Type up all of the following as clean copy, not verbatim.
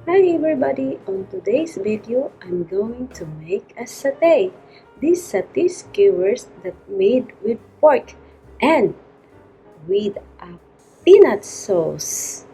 Hi everybody, on today's video I'm going to make a satay. This satay skewers that made with pork and with a peanut sauce.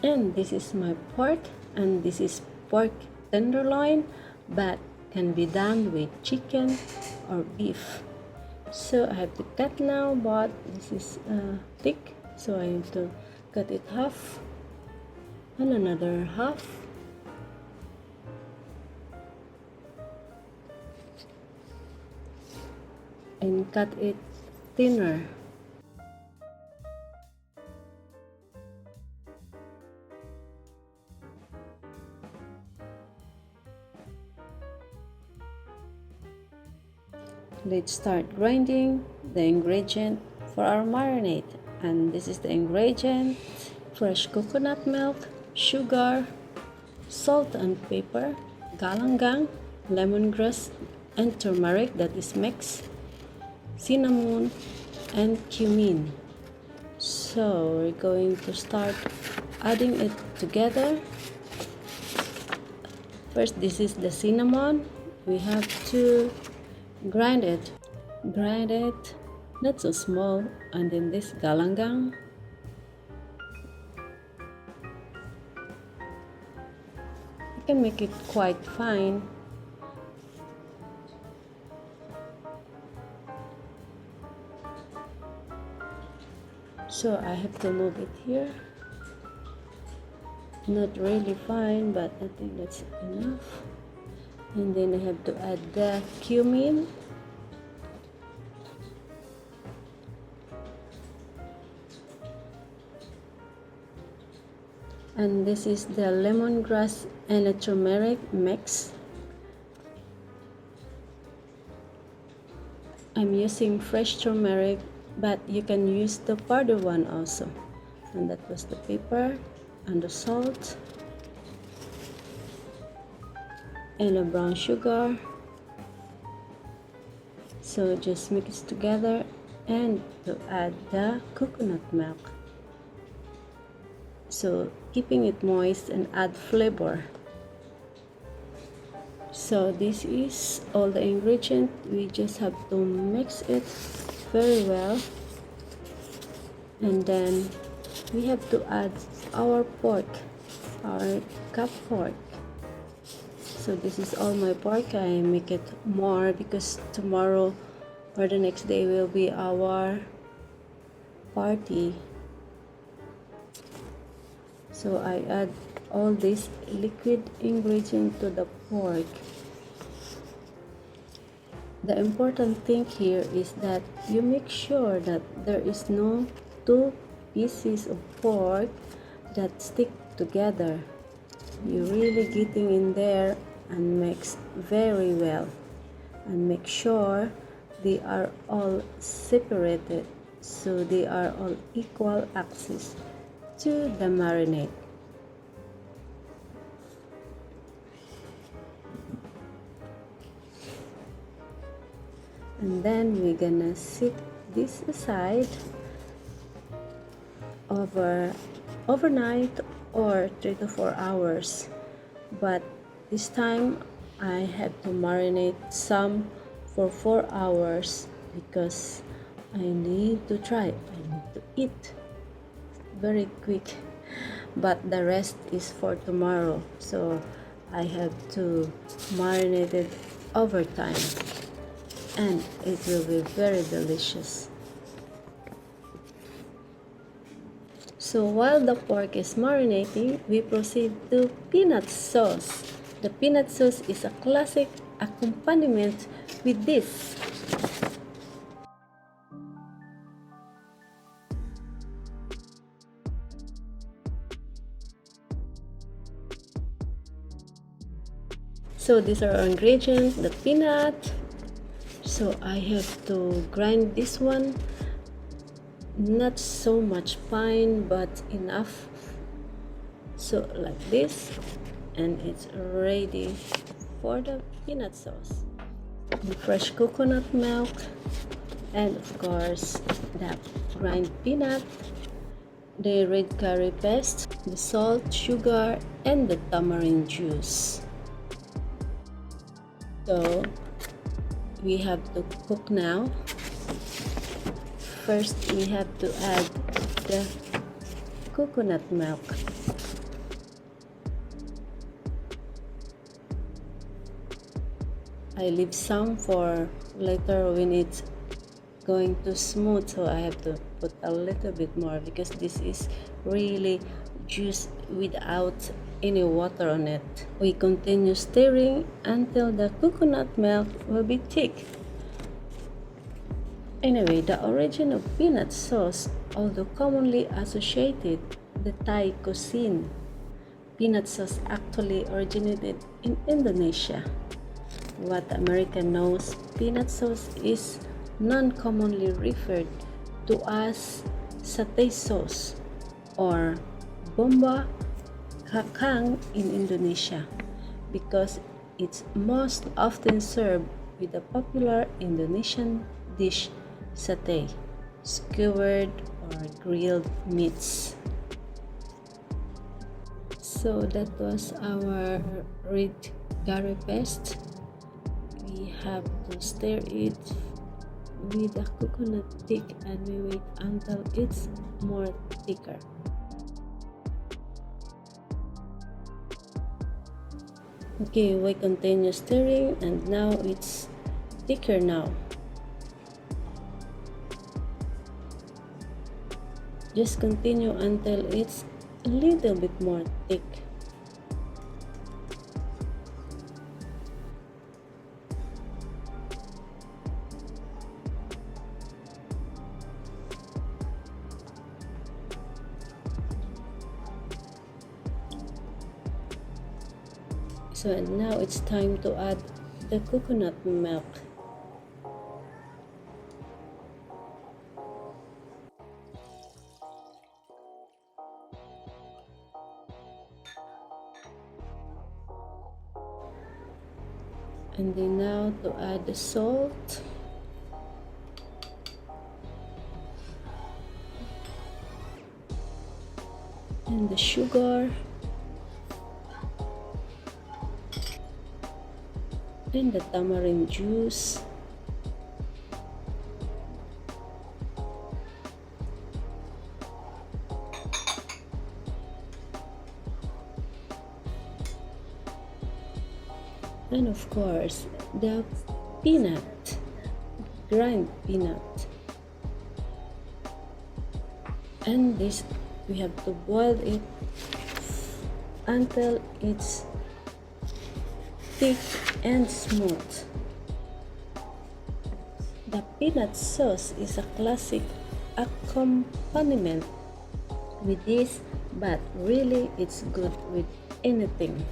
And this is my pork, and this is pork tenderloin, but can be done with chicken or beef. So I have to cut now, but this is thick, so I have to cut it half and another half. And cut it thinner. Let's start grinding the ingredient for our marinade. And this is the ingredient: fresh coconut milk, sugar, salt and pepper, galangal, lemongrass and turmeric that is mixed, cinnamon and cumin. So we're going to start adding it together. First, this is the cinnamon. We have to grind it not so small. And then this galangal, you can make it quite fine. So I have to move it here. Not really fine, but I think that's enough. And then I have to add the cumin. And this is the lemongrass and the turmeric mix. I'm using fresh turmeric, but you can use the powder one also. And that was the pepper and the salt and the brown sugar. So just mix together and to add the coconut milk. So keeping it moist and add flavor. So this is all the ingredient. We just have to mix it very well. And then we have to add our pork, our cup pork. So this is all my pork. I make it more because tomorrow or the next day will be our party. So I add all this liquid ingredient to the pork. The important thing here is that you make sure that there is no two pieces of pork that stick together. You're really getting in there and mix very well, and make sure they are all separated so they are all equal access to the marinade. And then we're gonna sit this aside overnight or 3 to 4 hours. But this time I had to marinate some for 4 hours because I need to try. I need to eat very quick, but the rest is for tomorrow. So I have to marinate it over time, and it will be very delicious. So while the pork is marinating, we proceed to peanut sauce. The peanut sauce is a classic accompaniment with this. So these are our ingredients: the peanut. So I have to grind this one Not so much fine, but enough. So like this, and it's ready for the peanut sauce. The fresh coconut milk, and of course the grind peanut, the red curry paste, the salt, sugar, and the tamarind juice. So we have to cook now. First we have to add the coconut milk. I leave some for later when it's going to smooth, so I have to put a little bit more because this is really juice without any water on it. We continue stirring until the coconut milk will be thick. Anyway, the origin of peanut sauce, although commonly associated with the Thai cuisine, peanut sauce actually originated in Indonesia. What American knows, peanut sauce is non-commonly referred to as Sate sauce or bomba kakang in Indonesia because it's most often served with the popular Indonesian dish satay, skewered or grilled meats. So that was our red curry paste. We have to stir it with the coconut thick and we wait until it's more thicker. Okay, we continue stirring and now it's thicker now. Just continue until it's a little bit more thick. So now it's time to add the coconut milk. And then now to add the salt. And the sugar. And the tamarind juice. And of course, the peanut, grind peanut. And this, we have to boil it until it's thick and smooth. The peanut sauce is a classic accompaniment with this, but really it's good with anything.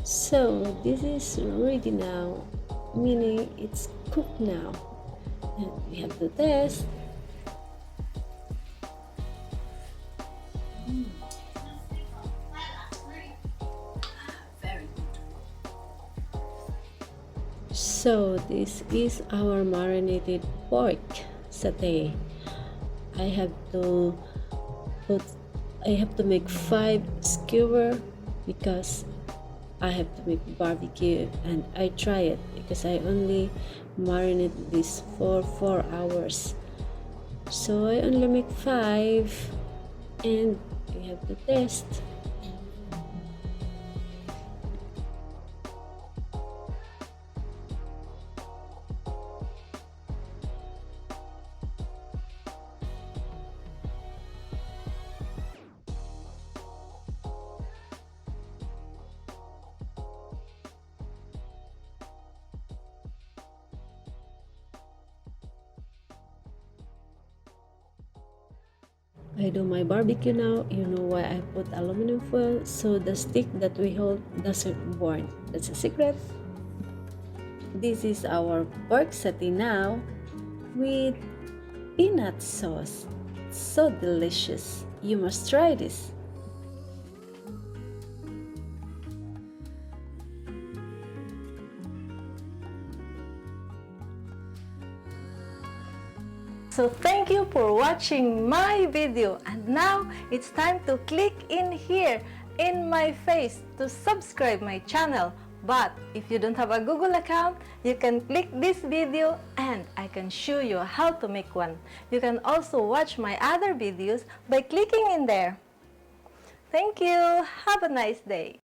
So this is ready now, meaning it's cooked now. And we have to test. Very good. So this is our marinated pork satay. I have to make 5 skewer because I have to make barbecue, and I try it because I only marinate this for 4 hours. So I only make 5 and we have to test. I do my barbecue now. You know why I put aluminum foil so the stick that we hold doesn't burn. That's a secret. This is our pork satay now with peanut sauce. So delicious. You must try this. So thank you for watching my video, and now it's time to click in here in my face to subscribe my channel. But if you don't have a Google account, you can click this video and I can show you how to make one. You can also watch my other videos by clicking in there. Thank you. Have a nice day.